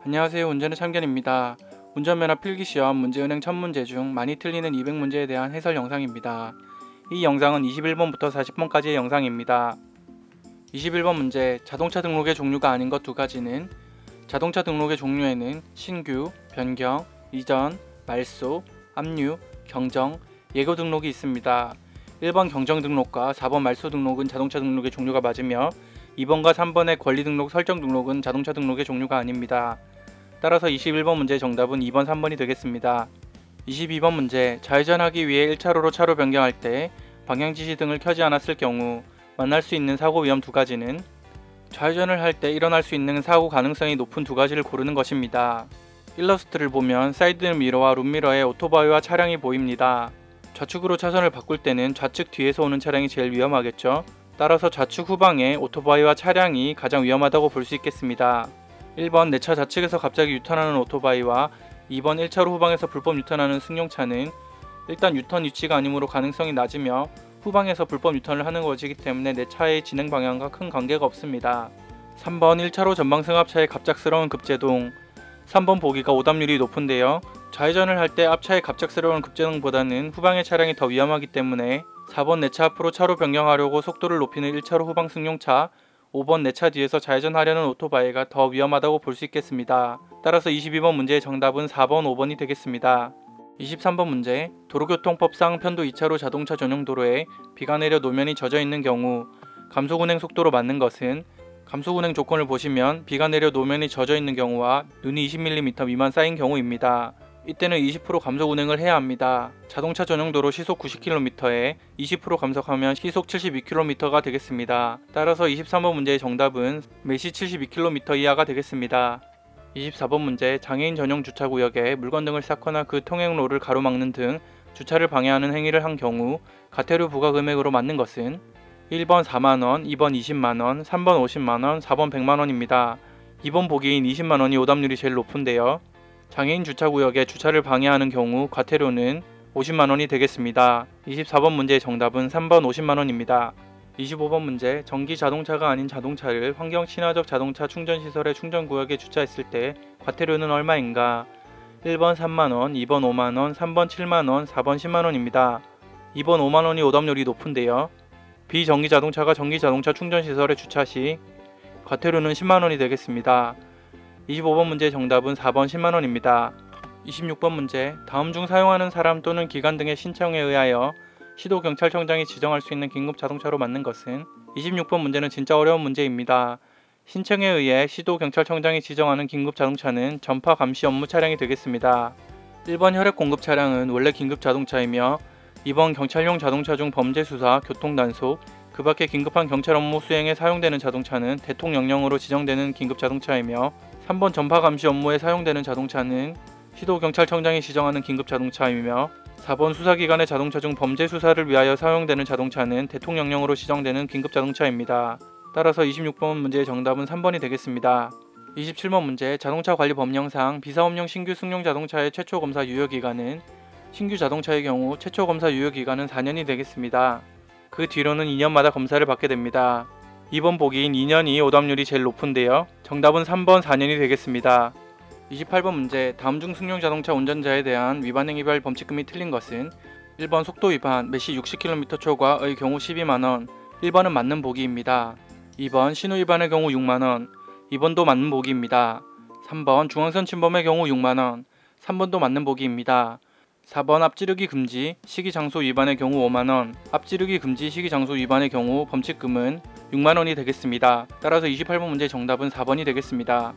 안녕하세요. 운전의 참견입니다. 운전면허 필기시험 문제은행 첫 문제 중 많이 틀리는 200문제에 대한 해설 영상입니다. 이 영상은 21번부터 40번까지의 영상입니다. 21번 문제, 자동차 등록의 종류가 아닌 것 두 가지는 자동차 등록의 종류에는 신규, 변경, 이전, 말소, 압류, 경정, 예고 등록이 있습니다. 1번 경정 등록과 4번 말소 등록은 자동차 등록의 종류가 맞으며 2번과 3번의 권리 등록 설정 등록은 자동차 등록의 종류가 아닙니다. 따라서 21번 문제의 정답은 2번, 3번이 되겠습니다. 22번 문제, 좌회전하기 위해 1차로로 차로 변경할 때 방향지시 등을 켜지 않았을 경우 만날 수 있는 사고 위험 두 가지는 좌회전을 할 때 일어날 수 있는 사고 가능성이 높은 두 가지를 고르는 것입니다. 일러스트를 보면 사이드 미러와 룸미러에 오토바이와 차량이 보입니다. 좌측으로 차선을 바꿀 때는 좌측 뒤에서 오는 차량이 제일 위험하겠죠. 따라서 좌측 후방에 오토바이와 차량이 가장 위험하다고 볼 수 있겠습니다. 1번 내 차 좌측에서 갑자기 유턴하는 오토바이와 2번 1차로 후방에서 불법 유턴하는 승용차는 일단 유턴 위치가 아니므로 가능성이 낮으며 후방에서 불법 유턴을 하는 것이기 때문에 내 차의 진행 방향과 큰 관계가 없습니다. 3번 1차로 전방 승합차의 갑작스러운 급제동. 3번 보기가 오답률이 높은데요. 좌회전을 할 때 앞차의 갑작스러운 급제동보다는 후방의 차량이 더 위험하기 때문에 4번 내 차 앞으로 차로 변경하려고 속도를 높이는 1차로 후방 승용차, 5번 내 차 뒤에서 좌회전하려는 오토바이가 더 위험하다고 볼 수 있겠습니다. 따라서 22번 문제의 정답은 4번, 5번이 되겠습니다. 23번 문제, 도로교통법상 편도 2차로 자동차 전용 도로에 비가 내려 노면이 젖어 있는 경우 감속운행 속도로 맞는 것은 감속운행 조건을 보시면 비가 내려 노면이 젖어 있는 경우와 눈이 20mm 미만 쌓인 경우입니다. 이때는 20% 감속 운행을 해야 합니다. 자동차 전용도로 시속 90km에 20% 감속하면 시속 72km가 되겠습니다. 따라서 23번 문제의 정답은 매시 72km 이하가 되겠습니다. 24번 문제, 장애인 전용 주차구역에 물건 등을 쌓거나 그 통행로를 가로막는 등 주차를 방해하는 행위를 한 경우 과태료 부과 금액으로 맞는 것은 1번 4만원, 2번 20만원, 3번 50만원, 4번 100만원입니다. 2번 보기인 20만원이 오답률이 제일 높은데요. 장애인 주차구역에 주차를 방해하는 경우 과태료는 50만원이 되겠습니다. 24번 문제의 정답은 3번 50만원입니다. 25번 문제, 전기 자동차가 아닌 자동차를 환경 친화적 자동차 충전시설의 충전구역에 주차했을 때 과태료는 얼마인가? 1번 3만원, 2번 5만원, 3번 7만원, 4번 10만원입니다. 2번 5만원이 오답률이 높은데요. 비전기 자동차가 전기 자동차 충전시설에 주차 시 과태료는 10만원이 되겠습니다. 25번 문제의 정답은 4번 10만원입니다. 26번 문제, 다음 중 사용하는 사람 또는 기관 등의 신청에 의하여 시도경찰청장이 지정할 수 있는 긴급 자동차로 맞는 것은 26번 문제는 진짜 어려운 문제입니다. 신청에 의해 시도경찰청장이 지정하는 긴급 자동차는 전파 감시 업무 차량이 되겠습니다. 1번 혈액 공급 차량은 원래 긴급 자동차이며 2번 경찰용 자동차 중 범죄 수사, 교통 단속, 그 밖에 긴급한 경찰 업무 수행에 사용되는 자동차는 대통령령으로 지정되는 긴급 자동차이며 3번 전파 감시 업무에 사용되는 자동차는 시도경찰청장이 지정하는 긴급 자동차이며 4번 수사기관의 자동차 중 범죄 수사를 위하여 사용되는 자동차는 대통령령으로 지정되는 긴급 자동차입니다. 따라서 26번 문제의 정답은 3번이 되겠습니다. 27번 문제, 자동차 관리 법령상 비사업용 신규 승용 자동차의 최초 검사 유효기간은 신규 자동차의 경우 최초 검사 유효기간은 4년이 되겠습니다. 그 뒤로는 2년마다 검사를 받게 됩니다. 2번 보기인 2년이 오답률이 제일 높은데요. 정답은 3번 4년이 되겠습니다. 28번 문제, 다음 중 승용 자동차 운전자에 대한 위반행위별 범칙금이 틀린 것은 1번 속도 위반 매시 60km 초과의 경우 12만원, 1번은 맞는 보기입니다. 2번 신호 위반의 경우 6만원, 2번도 맞는 보기입니다. 3번 중앙선 침범의 경우 6만원, 3번도 맞는 보기입니다. 4번 앞지르기 금지, 시기장소 위반의 경우 5만원, 앞지르기 금지, 시기장소 위반의 경우 범칙금은 6만원이 되겠습니다. 따라서 28번 문제의 정답은 4번이 되겠습니다.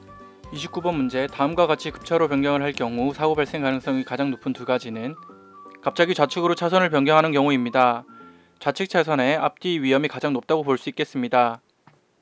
29번 문제, 다음과 같이 급차로 변경을 할 경우 사고 발생 가능성이 가장 높은 두 가지는 갑자기 좌측으로 차선을 변경하는 경우입니다. 좌측 차선에 앞뒤 위험이 가장 높다고 볼 수 있겠습니다.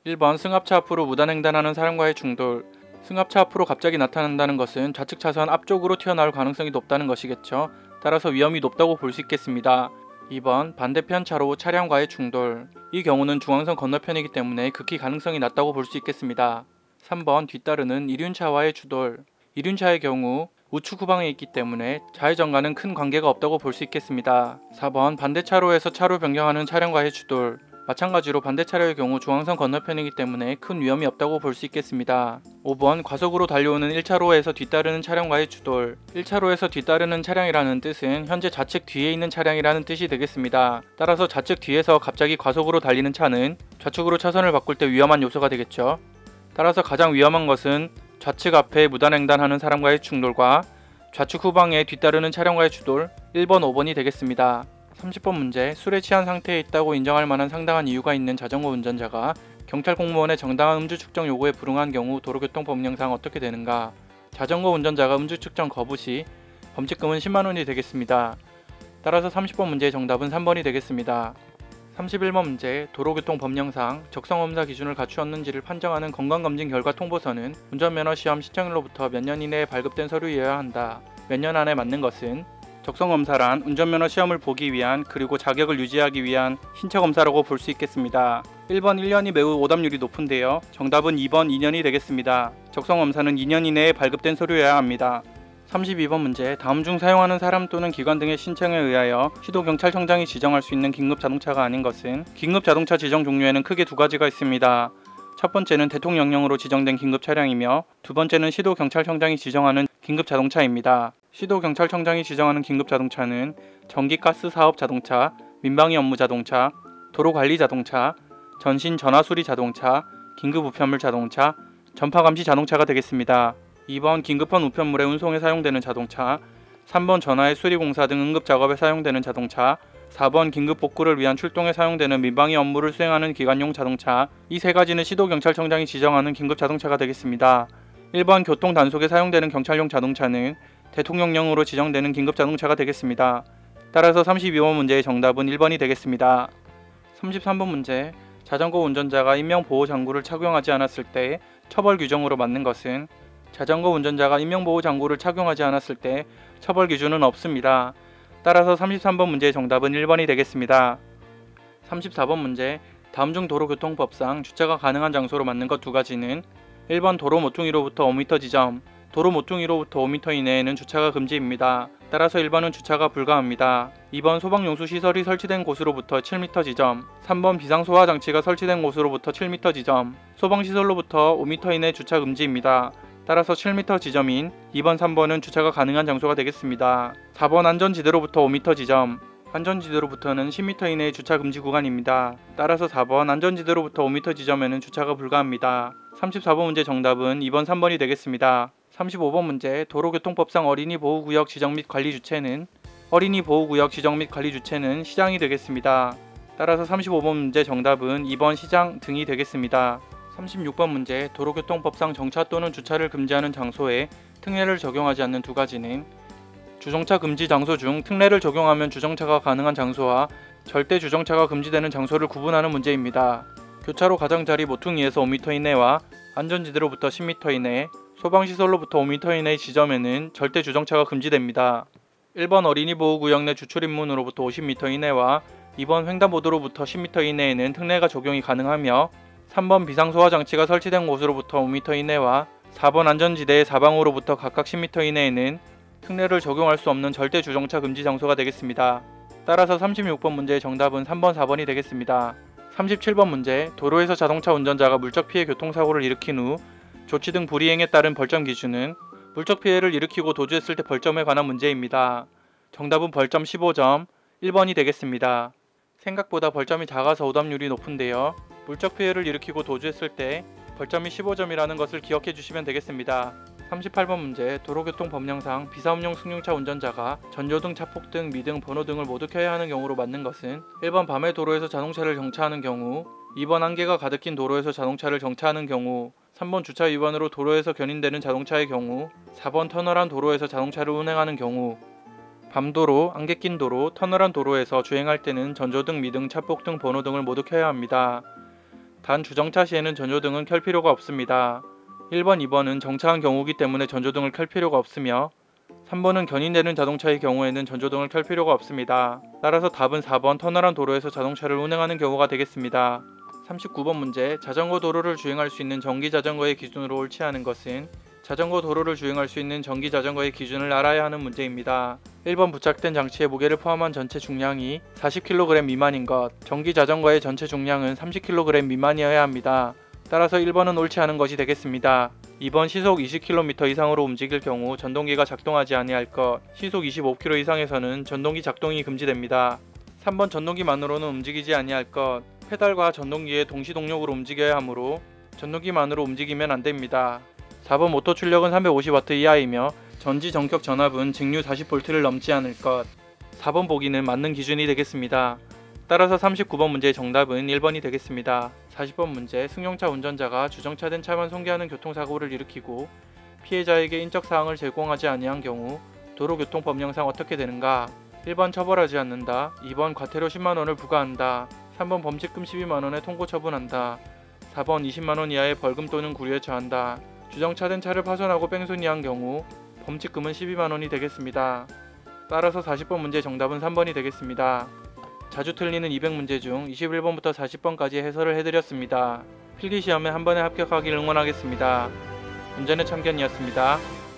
1번 승합차 앞으로 무단횡단하는 사람과의 충돌. 승합차 앞으로 갑자기 나타난다는 것은 좌측 차선 앞쪽으로 튀어나올 가능성이 높다는 것이겠죠. 따라서 위험이 높다고 볼 수 있겠습니다. 2번 반대편 차로 차량과의 충돌. 이 경우는 중앙선 건너편이기 때문에 극히 가능성이 낮다고 볼 수 있겠습니다. 3번 뒤따르는 이륜차와의 추돌. 이륜차의 경우 우측 후방에 있기 때문에 좌회전과는 큰 관계가 없다고 볼 수 있겠습니다. 4번 반대 차로에서 차로 변경하는 차량과의 추돌. 마찬가지로 반대 차로의 경우 중앙선 건너편이기 때문에 큰 위험이 없다고 볼 수 있겠습니다. 5번 과속으로 달려오는 1차로에서 뒤따르는 차량과의 추돌. 1차로에서 뒤따르는 차량이라는 뜻은 현재 좌측 뒤에 있는 차량이라는 뜻이 되겠습니다. 따라서 좌측 뒤에서 갑자기 과속으로 달리는 차는 좌측으로 차선을 바꿀 때 위험한 요소가 되겠죠. 따라서 가장 위험한 것은 좌측 앞에 무단횡단하는 사람과의 충돌과 좌측 후방에 뒤따르는 차량과의 추돌 1번, 5번이 되겠습니다. 30번 문제. 술에 취한 상태에 있다고 인정할 만한 상당한 이유가 있는 자전거 운전자가 경찰 공무원의 정당한 음주 측정 요구에 불응한 경우 도로교통법령상 어떻게 되는가? 자전거 운전자가 음주 측정 거부 시 범칙금은 10만원이 되겠습니다. 따라서 30번 문제의 정답은 3번이 되겠습니다. 31번 문제. 도로교통법령상 적성검사 기준을 갖추었는지를 판정하는 건강검진 결과 통보서는 운전면허 시험 신청일로부터 몇 년 이내에 발급된 서류여야 한다. 몇 년 안에 맞는 것은 적성검사란 운전면허 시험을 보기 위한 그리고 자격을 유지하기 위한 신체검사라고 볼 수 있겠습니다. 1번 1년이 매우 오답률이 높은데요. 정답은 2번 2년이 되겠습니다. 적성검사는 2년 이내에 발급된 서류여야 합니다. 32번 문제. 다음 중 사용하는 사람 또는 기관 등의 신청에 의하여 시도경찰청장이 지정할 수 있는 긴급자동차가 아닌 것은 긴급자동차 지정 종류에는 크게 두 가지가 있습니다. 첫 번째는 대통령령으로 지정된 긴급차량이며 두 번째는 시도경찰청장이 지정하는 긴급자동차입니다. 시도경찰청장이 지정하는 긴급자동차는 전기가스사업자동차, 민방위업무자동차, 도로관리자동차, 전신전화수리자동차, 긴급우편물자동차, 전파감시자동차가 되겠습니다. 2번 긴급한 우편물의 운송에 사용되는 자동차, 3번 전화의 수리공사 등 응급작업에 사용되는 자동차, 4번 긴급복구를 위한 출동에 사용되는 민방위 업무를 수행하는 기관용 자동차. 이 세 가지는 시도경찰청장이 지정하는 긴급자동차가 되겠습니다. 1번 교통단속에 사용되는 경찰용 자동차는 대통령령으로 지정되는 긴급자동차가 되겠습니다. 따라서 32번 문제의 정답은 1번이 되겠습니다. 33번 문제. 자전거 운전자가 인명보호장구를 착용하지 않았을 때 처벌 규정으로 맞는 것은 자전거 운전자가 인명보호장구를 착용하지 않았을 때 처벌 기준은 없습니다. 따라서 33번 문제의 정답은 1번이 되겠습니다. 34번 문제. 다음 중 도로교통법상 주차가 가능한 장소로 맞는 것 두 가지는 1번 도로 모퉁이로부터 5m 지점. 도로 모퉁이로부터 5m 이내에는 주차가 금지입니다. 따라서 1번은 주차가 불가합니다. 2번 소방용수시설이 설치된 곳으로부터 7m 지점. 3번 비상소화장치가 설치된 곳으로부터 7m 지점. 소방시설로부터 5m 이내 주차 금지입니다. 따라서 7m 지점인 2번, 3번은 주차가 가능한 장소가 되겠습니다. 4번 안전지대로부터 5m 지점. 안전지대로부터는 10m 이내의 주차 금지 구간입니다. 따라서 4번 안전지대로부터 5m 지점에는 주차가 불가합니다. 34번 문제 정답은 2번, 3번이 되겠습니다. 35번 문제. 도로교통법상 어린이 보호구역 지정 및 관리 주체는 어린이 보호구역 지정 및 관리 주체는 시장이 되겠습니다. 따라서 35번 문제 정답은 2번 시장 등이 되겠습니다. 36번 문제. 도로교통법상 정차 또는 주차를 금지하는 장소에 특례를 적용하지 않는 두 가지는 주정차 금지 장소 중 특례를 적용하면 주정차가 가능한 장소와 절대 주정차가 금지되는 장소를 구분하는 문제입니다. 교차로 가장자리 모퉁이에서 5m 이내와 안전지대로부터 10m 이내, 소방시설로부터 5m 이내의 지점에는 절대 주정차가 금지됩니다. 1번 어린이 보호구역 내 주출입문으로부터 50m 이내와 2번 횡단보도로부터 10m 이내에는 특례가 적용이 가능하며 3번 비상소화장치가 설치된 곳으로부터 5m 이내와 4번 안전지대의 사방으로부터 각각 10m 이내에는 특례를 적용할 수 없는 절대 주정차 금지 장소가 되겠습니다. 따라서 36번 문제의 정답은 3번, 4번이 되겠습니다. 37번 문제. 도로에서 자동차 운전자가 물적 피해 교통사고를 일으킨 후 조치 등 불이행에 따른 벌점 기준은 물적 피해를 일으키고 도주했을 때 벌점에 관한 문제입니다. 정답은 벌점 15점, 1번이 되겠습니다. 생각보다 벌점이 작아서 오답률이 높은데요. 물적 피해를 일으키고 도주했을 때 벌점이 15점이라는 것을 기억해 주시면 되겠습니다. 38번 문제. 도로교통법령상 비사업용 승용차 운전자가 전조등, 차폭등, 미등, 번호등을 모두 켜야 하는 경우로 맞는 것은 1번 밤에 도로에서 자동차를 정차하는 경우, 2번 안개가 가득 낀 도로에서 자동차를 정차하는 경우, 3번 주차 위반으로 도로에서 견인되는 자동차의 경우, 4번 터널한 도로에서 자동차를 운행하는 경우. 밤도로, 안개 낀 도로, 터널한 도로에서 주행할 때는 전조등, 미등, 차폭등, 번호등을 모두 켜야 합니다. 단 주정차 시에는 전조등은 켤 필요가 없습니다. 1번, 2번은 정차한 경우이기 때문에 전조등을 켤 필요가 없으며 3번은 견인되는 자동차의 경우에는 전조등을 켤 필요가 없습니다. 따라서 답은 4번 터널한 도로에서 자동차를 운행하는 경우가 되겠습니다. 39번 문제. 자전거 도로를 주행할 수 있는 전기자전거의 기준으로 옳지 않은 것은 자전거 도로를 주행할 수 있는 전기 자전거의 기준을 알아야 하는 문제입니다. 1번 부착된 장치의 무게를 포함한 전체 중량이 40kg 미만인 것, 전기 자전거의 전체 중량은 30kg 미만이어야 합니다. 따라서 1번은 옳지 않은 것이 되겠습니다. 2번 시속 20km 이상으로 움직일 경우 전동기가 작동하지 아니할 것, 시속 25km 이상에서는 전동기 작동이 금지됩니다. 3번 전동기만으로는 움직이지 아니할 것, 페달과 전동기의 동시 동력으로 움직여야 하므로 전동기만으로 움직이면 안됩니다. 4번 모터 출력은 350W 이하이며 전지 전격 전압은 직류 40V를 넘지 않을 것. 4번 보기는 맞는 기준이 되겠습니다. 따라서 39번 문제의 정답은 1번이 되겠습니다. 40번 문제, 승용차 운전자가 주정차된 차만 손괴하는 교통사고를 일으키고 피해자에게 인적사항을 제공하지 아니한 경우 도로교통법령상 어떻게 되는가? 1번 처벌하지 않는다, 2번 과태료 10만원을 부과한다, 3번 범칙금 12만원에 통고 처분한다, 4번 20만원 이하의 벌금 또는 구류에 처한다. 주정차된 차를 파손하고 뺑소니한 경우 범칙금은 12만원이 되겠습니다. 따라서 40번 문제 정답은 3번이 되겠습니다. 자주 틀리는 200문제 중 21번부터 40번까지 해설을 해드렸습니다. 필기시험에 한 번에 합격하길 응원하겠습니다. 운전의 참견이었습니다.